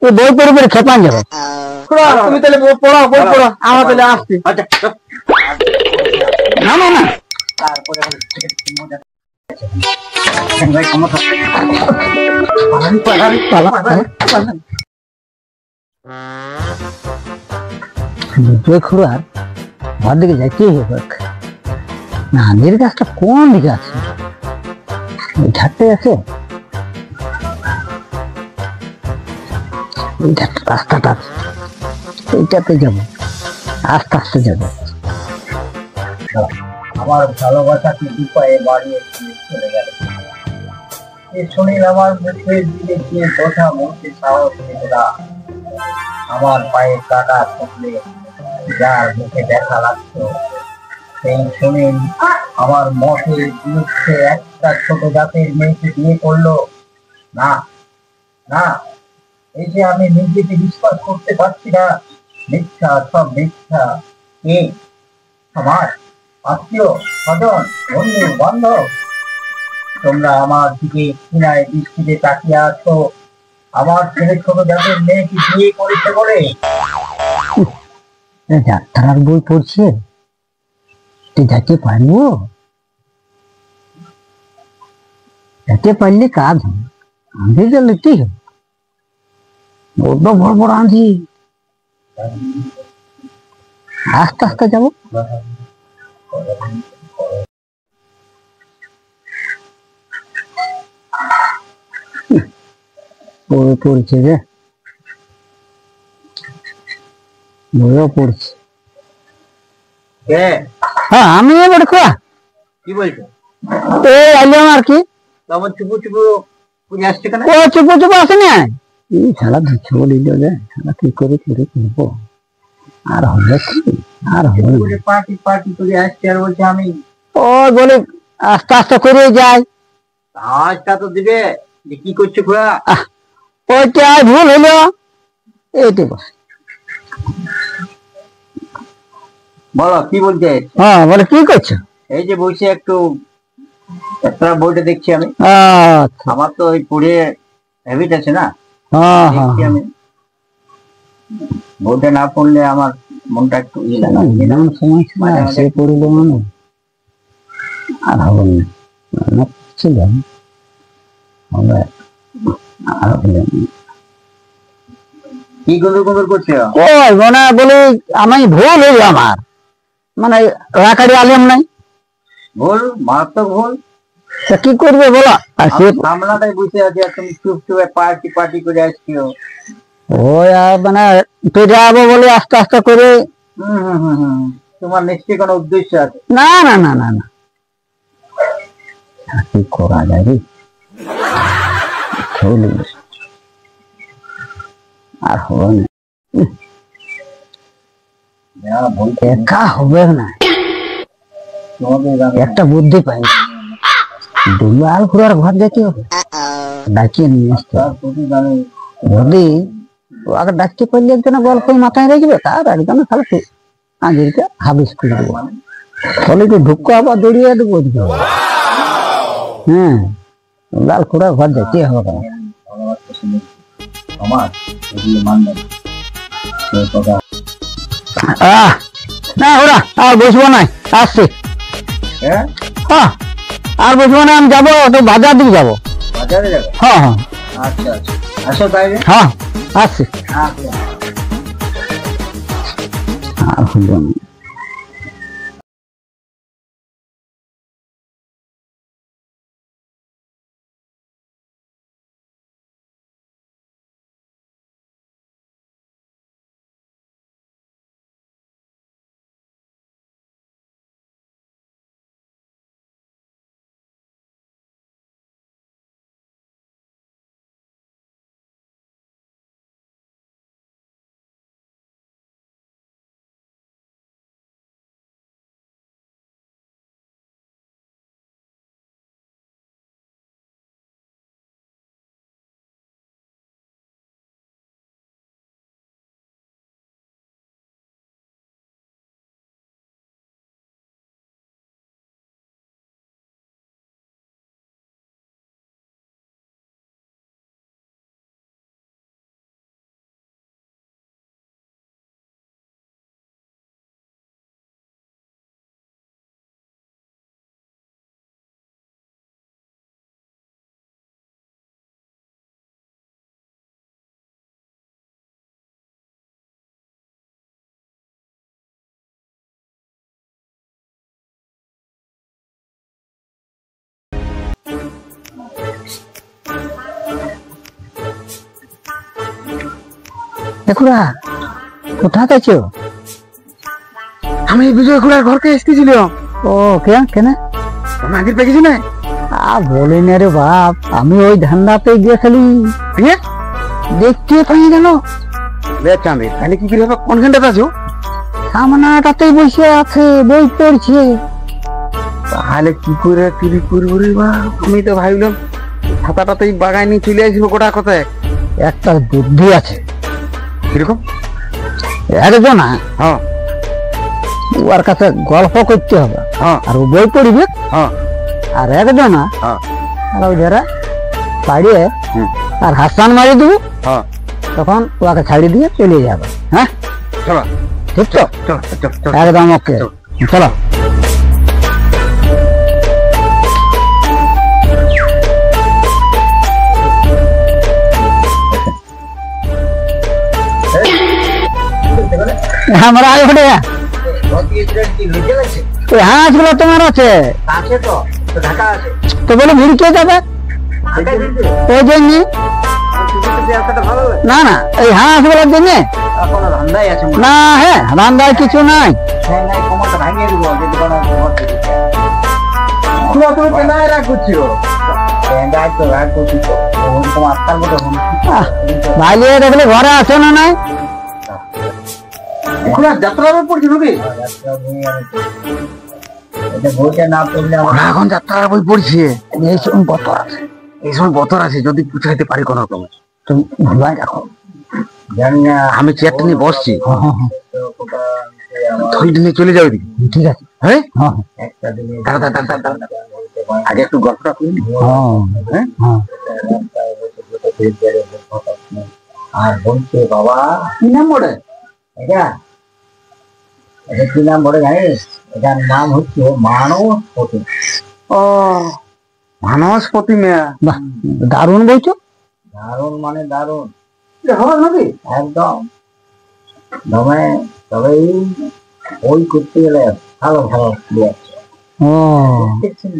এই বই পড়ে পড়ে খেপান যাবে। তুমি তাহলে পড়ো, বই পড়ো, আমার তাহলে আসছি। না না না, তারপরে ভাই ক্ষমতা পালা পালা। দুটোই খুড়ার ঘর দিকে যাইতেই হবে। নানির গাছটা কোন দিকে আছে? ওই ধারতে আছে, ওই ধারটা রাস্তাটা আছে, এইটাতে যাবো, আস্তে আস্তে যাবো। আমার ভালোবাসাকে দুপায়ে বাড়িয়ে দিয়ে চলে গেল। এ সুনীল আমার মুখের দিকে গিয়ে কথা বলতে সাহস পেল না। আমার পায়ে কাটা থাকলে যার মুখে দেখা লাগতো, সেই সুনীল আমার মতের বিরুদ্ধে একটা ছোট জাতের মেয়েকে বিয়ে করলো। না না, এই যে আমি নিজেকে বিশ্বাস করতে পারছি না। মিথ্যা, সব মিথ্যা। কে? আমার আত্মীয়, স্বজন, বন্ধু বান্ধব, তোমরা আমার দিকে ঘৃণায় দৃষ্টিতে তাকিয়ে আছো। আমার ছেলে ছোট জাতের মেয়েকে বিয়ে করেছে বলে। যাত্রার বই পড়ছে, তুই যাইতে পারবো? যেতে পারলে কাজ হবে, আঁধি গেলে কি হবে? বড্ড বড় বড় আঁধি, আস্তে আস্তে যাবো। বই পড়ছে রে, বইও পড়ছে। হ্যাঁ আমি এবার খোয়া কি বলছো? এই আইলাম আর কি। আমার চুপু চুপু পুজো আসছে কেন? ও চুপো চুপো আসে না, এই শালা ধুচ্ছে বলিল যে শালা কি করে করবো, আর হবে কি, আর হবে না। পার্টি পার্টি করে আসছে আর বলছে আমি। ও বলে আস্তে আস্তে করে যাই। আজটা তো দিবে যে কি করছে ঘোড়া। ওইটা ভুল হলো, এইটাই বস। বলো কি বলছে? হ্যাঁ বলে কি করছো? এই যে বসে একটু একটা বইটা দেখছি আমি। আচ্ছা, আমার তো ওই পড়ে হ্যাবিট আছে না, হ্যাঁ হ্যাঁ দেখছি আমি। বইটা না পড়লে আমার মনটা একটু ইয়ে লাগে। যেমন সময় সময় সে পড়িল মানে আর হবে না, না ছিলাম হবে আর হবে না। কি গুঁদর গুঁদর করছে? ওই মানে বলি আমি ভুল হইল আমার, মানে রাখারি আলেম নাই। ভুল, মারাত্মক ভুল। তা কি করবে বলো? আর সে সামলাটাই বসে আছে আর তুমি চুপ চুপে পার্টি পার্টি করে আসছিও। ওই আর মানে পেরে যাবো বলে আস্তে আস্তে করে। তোমার নিশ্চয়ই কোনো উদ্দেশ্য আছে। না না না না না, কি করা যায় রে, চলে আর হবে না, একা হবে না। একটা বুদ্ধি পাই, দুলাল খুড়ার ঘর যেতে হবে, ডাকিয়ে নিয়ে আসতে হবে। যদি আগে ডাকতে পারলে একজনে গল্প মাথায় রাখবে, তার একজনে খালি আজকে হাবিস করে দেবো, ফলে তো ঢুকো আবার দৌড়িয়ে দেবো। হ্যাঁ, লাল খুড়ার ঘর যেতে হবে। না ওরা আর বসবো না, আসছি। হ্যাঁ আর বসবো না, আমি যাবো তো বাজার দিকে যাবো। বাজারে যাবে? হ্যাঁ হ্যাঁ আচ্ছা আচ্ছা, আসো তাইলে। হ্যাঁ আসছি। আচ্ছা। আর হলো না। খুড়া কোথায় গেছো? আমি বিজয় খুড়ার ঘরকে এসেছিলাম। ও কেন কেন? নাগির পেয়েছি না? বলি না রে বাপ, আমি ওই ধান্দাতে গিয়েছিলি, দেখতে পাই গেল। চাঁদে তাহলে কি করে হবে? কোনখানটাতে আছো? সামনাটাতেই বসে আছে, বই পড়ছে। তাহলে কি করে চুরি করবো রে বা? আমি তো ভাবলাম ছাতাটাতেই বাগায় নিয়ে চলে আসবো গোটা কথায়। একটা বুদ্ধি আছে। কিরকম? একজন হ্যাঁ ওর কাছে গল্প করতে হবে, হ্যাঁ আর ও বই পড়বে। হ্যাঁ আর একজন হ্যাঁ ওই ধরে পাড়িয়ে আর হাসান মারি দেবো, হ্যাঁ তখন ওকে ছাড়িয়ে দিয়ে চলে যাবে। হ্যাঁ চলো ঠিক তো? চলো চলো চলো। একদম ওকে, চলো। আমরা ওখানে ওই হাঁসগুলো তোমার আছে আছে তো, তো ঢাকা আছে। তো বলে ভিড় কে যাবে ওই জন্য? ভালো লাগে না না, এই হাঁসগুলোর জন্য কোনো ধান্দাই আছে মনে হয়। না। হ্যাঁ রান্নার কিছু নাই। হ্যাঁ, নাই, কোমরটা ভাঙিয়ে দিব যদি কোনো খবর থেকে যায়। খুড়া তুমি কেনায় রাগ করছো? ব্যান্ডাজ তো রাগ করছি তো, ওরকম আজকাল মতো ভাইলে দেখলে ঘরে আছে না নাই? খুড়া যাত্রার পড়ছি নাকি? এটা বইটা না পড়লে আমার খুড়া এখন যাত্রার বই পড়ছে। এই সময় বতর আছে, এই সময় বতর আছে, যদি পুছাইতে পারি কোনো রকম। তুমি ভুলাই রাখো। জানি না। আমি চেয়ারটা নিয়ে বসছি, হ্যাঁ হ্যাঁ হ্যাঁ, থলিটা নিয়ে চলে যাও এদিকে। ঠিক আছে। হ্যাঁ হ্যাঁ একটা দিনে দাঁড়া দাঁড়া দাঁড়া দাঁড়া দাঁড়া। আগে একটু গল্পটা করে নি। হ্যাঁ হ্যাঁ। আর বলছে বাবা কি নাম বলে? এটা এটা কি নাম বলে জানিস? এটার নাম হচ্ছে মানবপতি। ও মানস প্রতিমা। বাহ, দারুণ বলছো। দারুণ মানে দারুণ, হবে নাকি? একদম। তবে তবে এই বই করতে গেলে ভালো ভালো প্লেয়ার ও দেখছেন।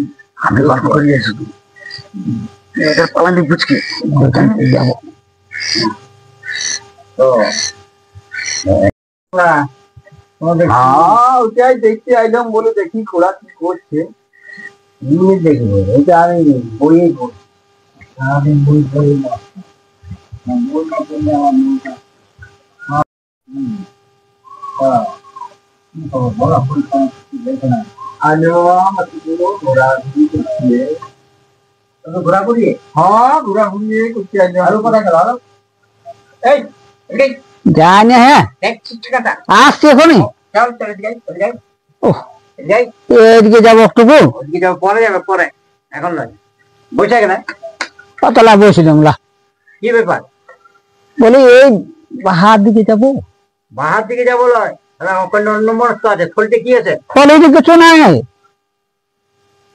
আমি গল্প করে শুধু এটা পালানি বুঝকে যাবো। তো তোমাদের ওটাই দেখতে আইলাম, বলে দেখি খোড়া কি করছে। নিয়ে দেখবো, এটা আমি বইয়ে পড়ি, সারাদিন বই পড়ি না, বই না পড়লে আমার মনটা ঘোরাঘুরি দেখে না। আলো আমার ঘোরাঘুরি করছে, ঘোরাঘুরি। হ্যাঁ ঘোরাঘুরি করতে আইলাম। আরো কথা গেল আরো এই এই জানি। হ্যাঁ দেখছি ঠিকাটা আসছি এখনই। চল চলে যাই চলে যাই ও যাই। এদিকে যাবো একটু। ওদিকে যাবো, পরে যাবে, পরে, এখন নয়। বসে গেলে কতলা বসিলাম লা, কি ব্যাপার? বলি এই হাত দিকে যাবো। বাহার দিকে যাবো লয়, অন্য মনস্ক আছে। ফলতে কি আছে? ফলে যে কিছু নাই,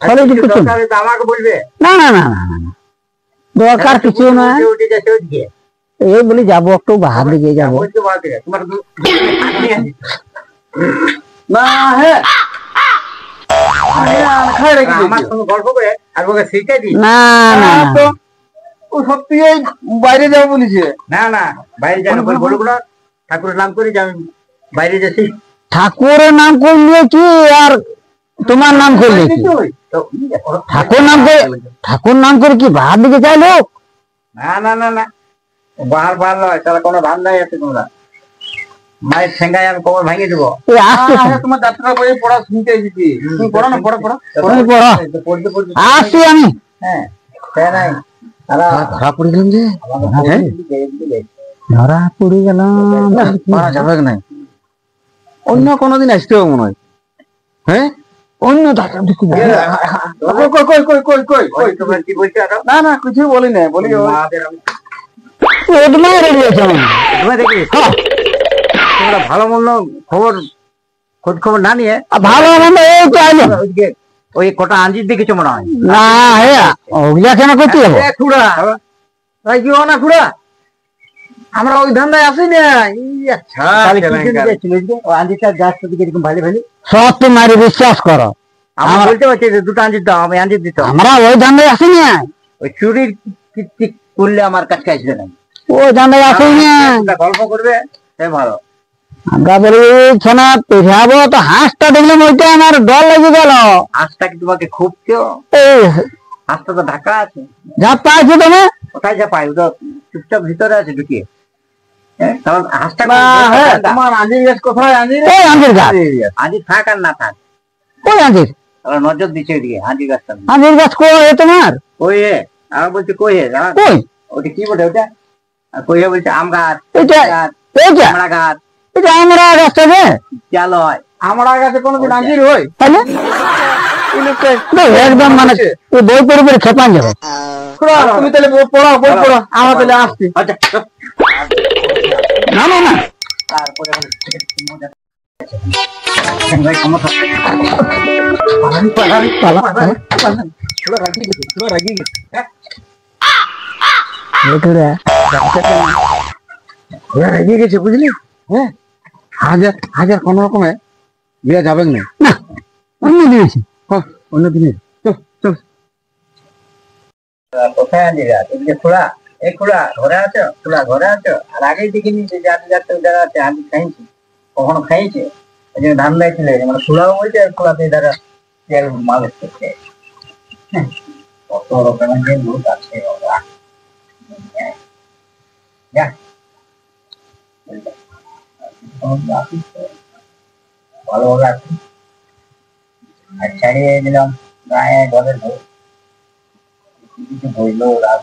ফলে যে কিছু দরকার হলে তো আমাকে বলবে। না না না না না, দরকার কিছু নাই। উঠে যাচ্ছে ওদিকে। এই বলি যাবো একটু বাহার দিকে যাবো। বলতে বাহার দিকে তোমার না হ্যাঁ আমার সঙ্গে গল্প করে আর ওকে শিখে দিই। না না তো ও সত্যি এই বাইরে যাবো বলেছে। না না, বাইরে যাই না, বলবো না। ঠাকুরের নাম করে যে আমি বাইরে যাচ্ছি। ঠাকুরের নাম করলে কি আর তোমার নাম করলে কি? তো ঠাকুর নাম করে কি বাহার দিকে যায় লোক? না না না না, বাহার বাহার নয়, তাহলে কোনো ধান্দাই আছে তোমরা। মায়ের ঠেঙ্গায় আমি কোমর ভাঙিয়ে দেবো। এই আসছে তোমার যাত্রা বইয়ে পড়া শুনতে এসেছি। তুমি পড়ো না, পড়ো পড়ো। তুমি পড়ো। পড়তে পড়তে আসছি আমি। হ্যাঁ তাই নাই, তারা ধরা পড়ে গেলাম যে। আমাকে ধরা পড়ে গেলাম। পারা যাবে না, অন্য কোনোদিন আসতে হবে মনে হয়। হ্যাঁ অন্য ধারা দিকে যাবো। কই কই কই কই কই কই তোমরা কি বলছো আরো? না না কিছু বলি না, বলি মাদের আমি ওদমা রেডি আছে আমি। তোমরা দেখিস তোমরা ভালো মন্দ খবর খোঁজ খবর না নিয়ে ভালো মন্দ এই তো আইলো। ওইদিকে ওই কটা আঞ্জির দেখেছো মনে হয়। না হ্যাঁ ওগুলা কেন করতে যাবো? এ খুড়া তাই কি না খুড়া, আমরা ওই ধান্দায় আসি না। আচ্ছা তাহলে কি জন্য যাচ্ছিল ওইদিকে? ও আঞ্জিটা গাছটা দিকে এরকম ভালো ভালো সব তোমার বিশ্বাস করো, আমার বলতে পারছি যে দুটো আঞ্জির দাও, আমি আঞ্জির দিতাম। আমরা ওই ধান্দায় আসি না। ওই চুরির কি করলে আমার কাছে আসবে না। ও জানলে আসেই না। একটা গল্প করবে সে ভালো। আমরা বলি ছানা পেছাবো তো হাঁসটা দেখলাম ওইটা আমার ডর লেগে গেল। হাঁসটা কি তোমাকে খুবছো? এই হাঁসটা তো ঢাকা আছে। ঝাপটা আছে তুমি কোথায় যা পাই? ওটা চুপচাপ ভিতরে আছে ঢুকিয়ে। হ্যাঁ, কারণ হাঁসটা না, হ্যাঁ, তোমার আঞ্জির গাছ কোথায়? আঞ্জির ওই আঞ্জির গাছ, আজ থাক আর না থাক, ওই আঞ্জির তাহলে নজর দিচ্ছে ওইদিকে হাঁজি গাছটা। আঞ্জির গাছ কই তোমার? কই হে? আর বলছি কই হে? কই ওটা কি বলে ওটা? আর কই হে বলছে আম গাছ, এটা গাছ, এইটা আমড়া গাছ, এটা আমরা গাছটা রে চাল হয়। আমরা গাছে কোনোদিন আঞ্জির হয়? তাহলে একদম মানে ওই বই পড়ে পড়ে খেপান যাবে। তুমি তাহলে পড়ো, বই পড়ো, আমরা তাহলে আসছি। আচ্ছা, না না না তারপরে মজা ভাই ক্ষমতা এগিয়ে গেছে বুঝলি? হ্যাঁ, হাজার হাজার কোন রকমে বিয়া যাবেন না। না অন্য দিয়েছি অন্য দিনে চল চল। কোথায় আনি রাত? এদিকে খোলা, এই খোলা ঘরে আছো? খোলা ঘরে আছো? আর আগেই দেখিনি যে জাতি যাচ্ছে যারা আছে আজ খাইছে, কখনো খাইছে? এই যে ধান লাইছিল মানে খোলাও বলছে আর খোলাতে যারা তেল মালিশ করছে। হ্যাঁ, কত রকমের যে লোক আছে ওরা। যা ভালো লাগছে আর ছাড়িয়ে দিলাম গায়ে ঘরের লোক কিছু বইলো রাত